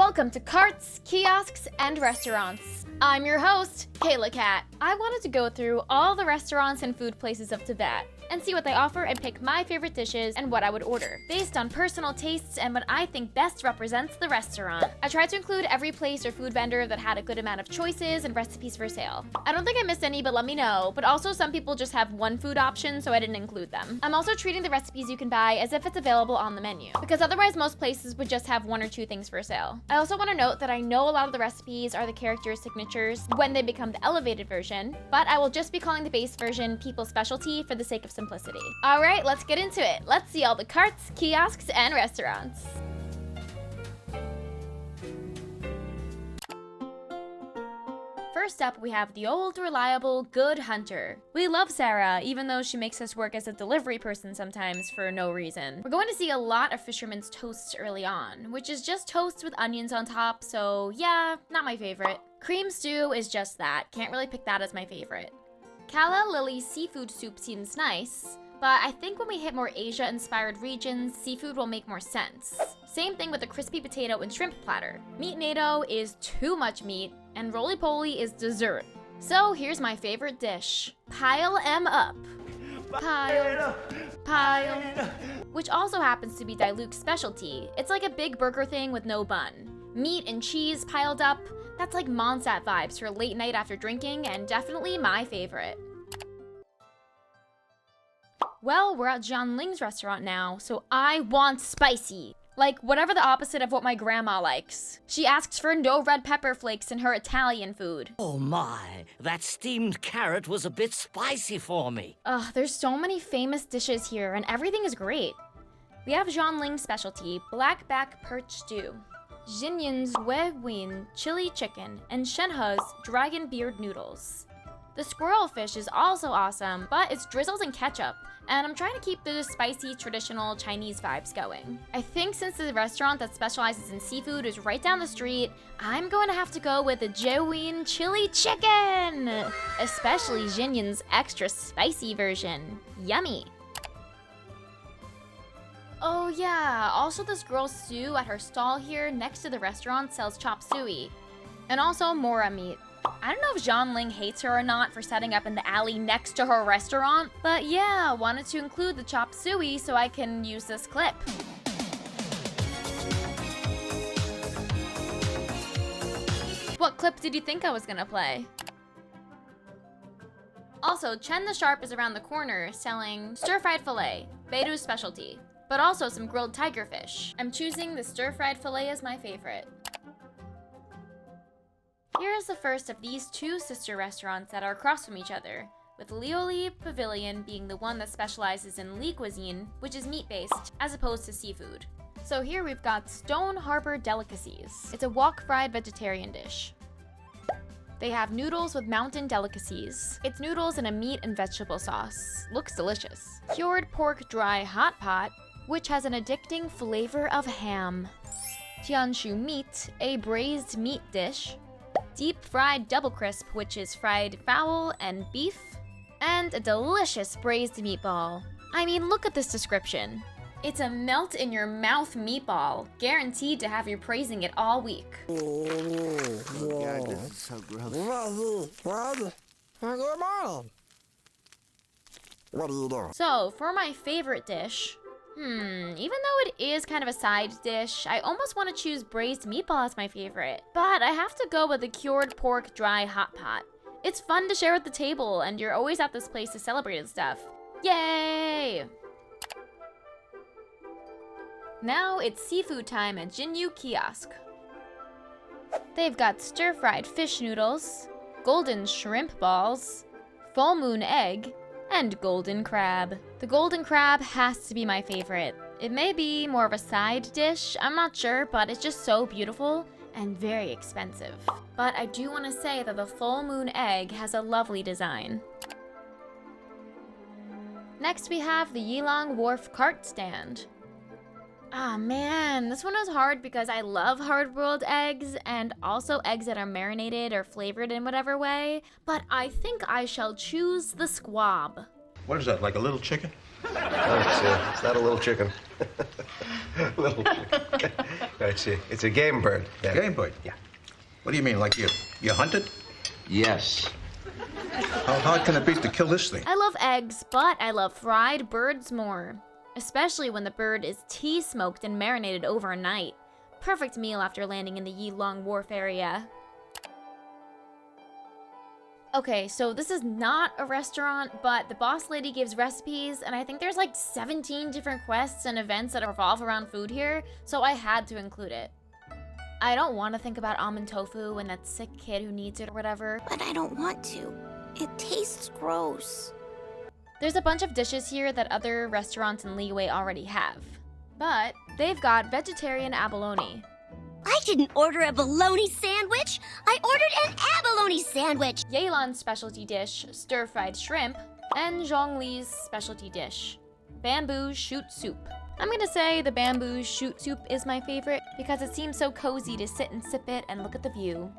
Welcome to Carts, Kiosks, and Restaurants. I'm your host, Caylakat. I wanted to go through all the restaurants and food places of Tibet and see what they offer and pick my favorite dishes and what I would order, based on personal tastes and what I think best represents the restaurant. I tried to include every place or food vendor that had a good amount of choices and recipes for sale. I don't think I missed any, but let me know. But also, some people just have one food option, so I didn't include them. I'm also treating the recipes you can buy as if it's available on the menu, because otherwise most places would just have one or two things for sale. I also want to note that I know a lot of the recipes are the characters' signatures when they become the elevated version, but I will just be calling the base version People's Specialty for the sake of simplicity. Alright, let's get into it. Let's see all the carts, kiosks, and restaurants. First up, we have the old, reliable, good hunter. We love Sarah, even though she makes us work as a delivery person sometimes for no reason. We're going to see a lot of fisherman's toast early on, which is just toast with onions on top, so yeah, not my favorite. Cream stew is just that. Can't really pick that as my favorite. Calla Lily's seafood soup seems nice, but I think when we hit more Asia-inspired regions, seafood will make more sense. Same thing with the crispy potato and shrimp platter. Meat natto is too much meat, and roly-poly is dessert. So here's my favorite dish. Pile 'em up. Pile. Which also happens to be Diluc's specialty. It's like a big burger thing with no bun. Meat and cheese piled up. That's like mondstadt vibes for late night after drinking, and definitely my favorite. Well, we're at Ling's restaurant now, so I want spicy. Like, whatever the opposite of what my grandma likes. She asks for no red pepper flakes in her Italian food. Oh my, that steamed carrot was a bit spicy for me. Ugh, there's so many famous dishes here, and everything is great. We have Ling's specialty, blackback perch stew, Jinyin's Wei chili chicken, and Shenhe's dragon beard noodles. The squirrel fish is also awesome, but it's drizzled in ketchup, and I'm trying to keep the spicy, traditional Chinese vibes going. I think since the restaurant that specializes in seafood is right down the street, I'm going to have to go with the Jiyu chili chicken! Especially Jinyin's extra spicy version. Yummy! Oh yeah, also this girl Sue at her stall here next to the restaurant sells chop suey. And also mora meat. I don't know if Ling hates her or not for setting up in the alley next to her restaurant, but yeah, wanted to include the chop suey so I can use this clip. What clip did you think I was gonna play? Also, Chen The Sharp is around the corner selling stir-fried filet, Beidu's specialty, but also some grilled tiger fish. I'm choosing the stir-fried filet as my favorite. Here is the first of these two sister restaurants that are across from each other, with Liyue Pavilion being the one that specializes in Li cuisine, which is meat-based, as opposed to seafood. So here we've got Stone Harbor Delicacies. It's a wok-fried vegetarian dish. They have noodles with mountain delicacies. It's noodles in a meat and vegetable sauce. Looks delicious. Cured pork dry hot pot, which has an addicting flavor of ham. Tianshu meat, a braised meat dish. Deep fried double crisp, which is fried fowl and beef, and a delicious braised meatball. I mean, look at this description. It's a melt in your mouth meatball, guaranteed to have you praising it all week. Oh God, this is so gross. What are you doing? So, for my favorite dish, even though it is kind of a side dish, I almost want to choose braised meatball as my favorite. But I have to go with the cured pork dry hot pot. It's fun to share at the table, and you're always at this place to celebrate and stuff. Yay! Now it's seafood time at Jiyu Kiosk. They've got stir-fried fish noodles, golden shrimp balls, full moon egg, and golden crab. The golden crab has to be my favorite. It may be more of a side dish, I'm not sure, but it's just so beautiful and very expensive. But I do want to say that the full moon egg has a lovely design. Next we have the Yilong Wharf cart stand. Ah man, this one is hard because I love hard-boiled eggs and also eggs that are marinated or flavored in whatever way, but I think I shall choose the squab. What is that, like a little chicken? Oh, it's not a little chicken. Little chicken. It's a game bird. Yeah. Game bird? Yeah. What do you mean, like you hunt it? Yes. How hard can it be to kill this thing? I love eggs, but I love fried birds more. Especially when the bird is tea smoked and marinated overnight. Perfect meal after landing in the Yilong Wharf area. Okay, so this is not a restaurant, but the boss lady gives recipes, and I think there's like 17 different quests and events that revolve around food here, so I had to include it. I don't want to think about almond tofu and that sick kid who needs it or whatever. But I don't want to. It tastes gross. There's a bunch of dishes here that other restaurants in Liyue already have. But they've got vegetarian abalone. I didn't order a bologna sandwich. I ordered an abalone sandwich. Yelan's specialty dish, stir-fried shrimp, and Zhongli's specialty dish, bamboo shoot soup. I'm gonna say the bamboo shoot soup is my favorite because it seems so cozy to sit and sip it and look at the view.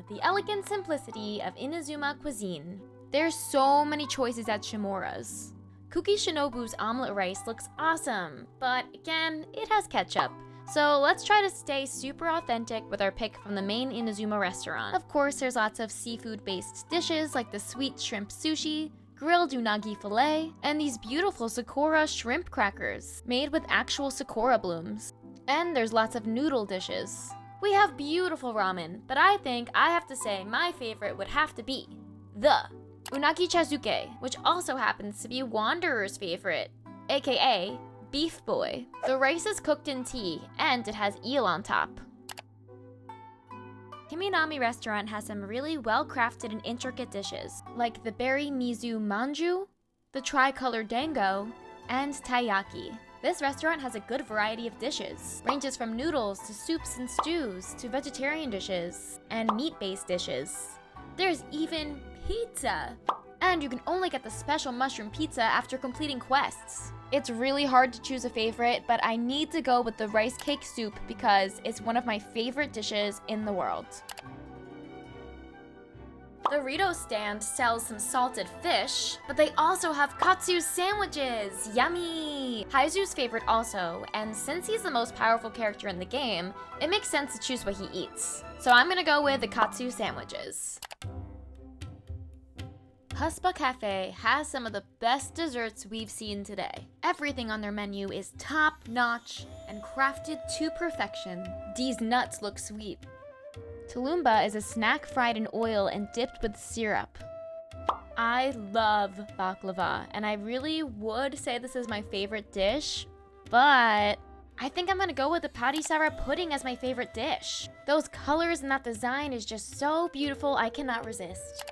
The elegant simplicity of Inazuma Cuisine. There's so many choices at Shimura's. Kuki Shinobu's omelet rice looks awesome, but again, it has ketchup. So let's try to stay super authentic with our pick from the main Inazuma restaurant. Of course, there's lots of seafood-based dishes like the sweet shrimp sushi, grilled unagi fillet, and these beautiful Sakura shrimp crackers made with actual Sakura blooms. And there's lots of noodle dishes. We have beautiful ramen, but I think I have to say my favorite would have to be the unagi chazuke, which also happens to be Wanderer's favorite, aka Beef Boy. The rice is cooked in tea, and it has eel on top. Kimami Restaurant has some really well-crafted and intricate dishes, like the berry mizu manju, the tricolor dango, and taiyaki. This restaurant has a good variety of dishes, ranges from noodles to soups and stews to vegetarian dishes and meat-based dishes. There's even pizza! And you can only get the special mushroom pizza after completing quests. It's really hard to choose a favorite, but I need to go with the rice cake soup because it's one of my favorite dishes in the world. Dorito Stand sells some salted fish, but they also have katsu sandwiches! Yummy! Haizu's favorite also, and since he's the most powerful character in the game, it makes sense to choose what he eats. So I'm gonna go with the katsu sandwiches. Huspa Cafe has some of the best desserts we've seen today. Everything on their menu is top-notch and crafted to perfection. These nuts look sweet. Tulumba is a snack fried in oil and dipped with syrup. I love baklava, and I really would say this is my favorite dish, but I think I'm gonna go with the patisara pudding as my favorite dish. Those colors and that design is just so beautiful, I cannot resist.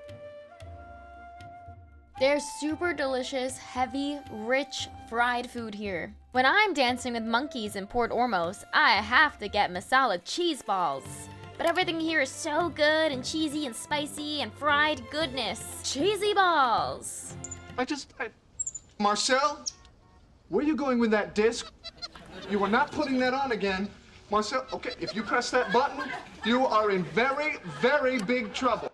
There's super delicious, heavy, rich, fried food here. When I'm dancing with monkeys in Port Ormos, I have to get masala cheese balls. But everything here is so good and cheesy and spicy and fried goodness. Cheesy balls! Marcel, where are you going with that disc? You are not putting that on again. Marcel, okay, if you press that button, you are in very, very big trouble.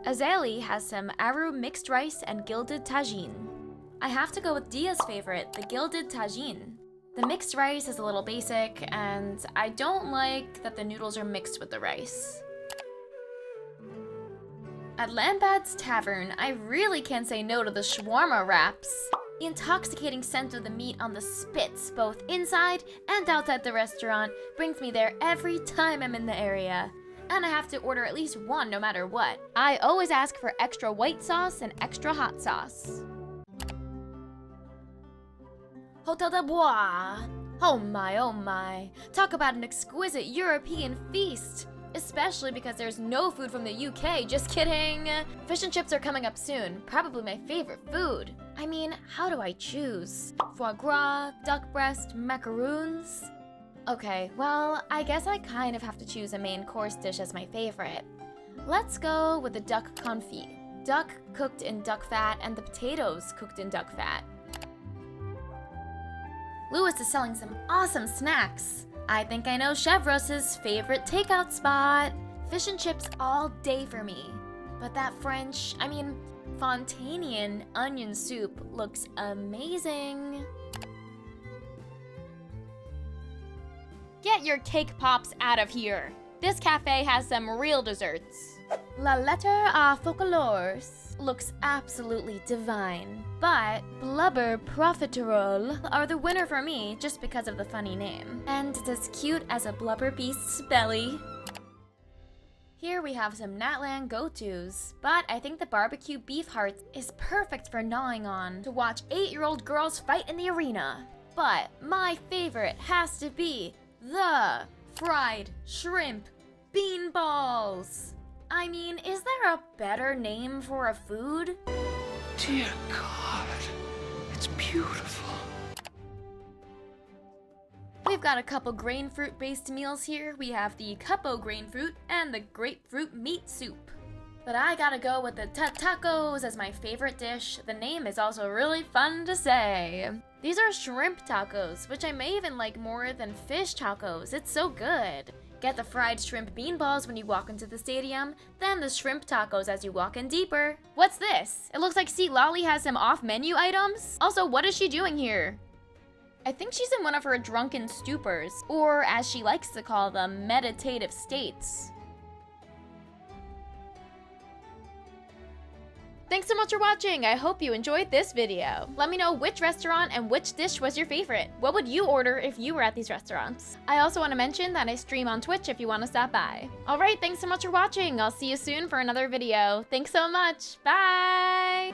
Azali has some aru mixed rice and gilded tagine. I have to go with Dia's favorite, the gilded tagine. The mixed rice is a little basic, and I don't like that the noodles are mixed with the rice. At Lambad's Tavern, I really can't say no to the shawarma wraps. The intoxicating scent of the meat on the spits, both inside and outside the restaurant, brings me there every time I'm in the area. And I have to order at least one no matter what. I always ask for extra white sauce and extra hot sauce. Hotel de Bois. Oh my. Talk about an exquisite European feast. Especially because there's no food from the UK, just kidding. Fish and chips are coming up soon, probably my favorite food. I I mean, how do I choose? Foie gras, duck breast, macaroons? Okay, well, I guess I kind of have to choose a main course dish as my favorite. Let's go with the duck confit. Duck cooked in duck fat and the potatoes cooked in duck fat. Louis is selling some awesome snacks. I think I know Chef Russ's favorite takeout spot. Fish and chips all day for me. But that fontaine onion soup looks amazing. Get your cake pops out of here. This cafe has some real desserts. La lettre à folklores looks absolutely divine, but blubber profiterole are the winner for me just because of the funny name. And it's as cute as a blubber beast's belly. Here we have some natlan go-tos, but I think the barbecue beef heart is perfect for gnawing on to watch 8-year-old girls fight in the arena. But my favorite has to be the fried shrimp bean balls. I mean, is there a better name for a food? Dear God, it's beautiful. We've got a couple grain fruit based meals here. We have the capo grain fruit and the grapefruit meat soup. But I gotta go with the tacos as my favorite dish. The name is also really fun to say. These are shrimp tacos, which I may even like more than fish tacos. It's so good. Get the fried shrimp bean balls when you walk into the stadium, then the shrimp tacos as you walk in deeper. What's this? It looks like Seat Lolly has some off-menu items. Also, what is she doing here? I think she's in one of her drunken stupors, or as she likes to call them, meditative states. Thanks so much for watching. I hope you enjoyed this video. Let me know which restaurant and which dish was your favorite. What would you order if you were at these restaurants? I also want to mention that I stream on Twitch if you want to stop by. All right, thanks so much for watching. I'll see you soon for another video. Thanks so much. Bye!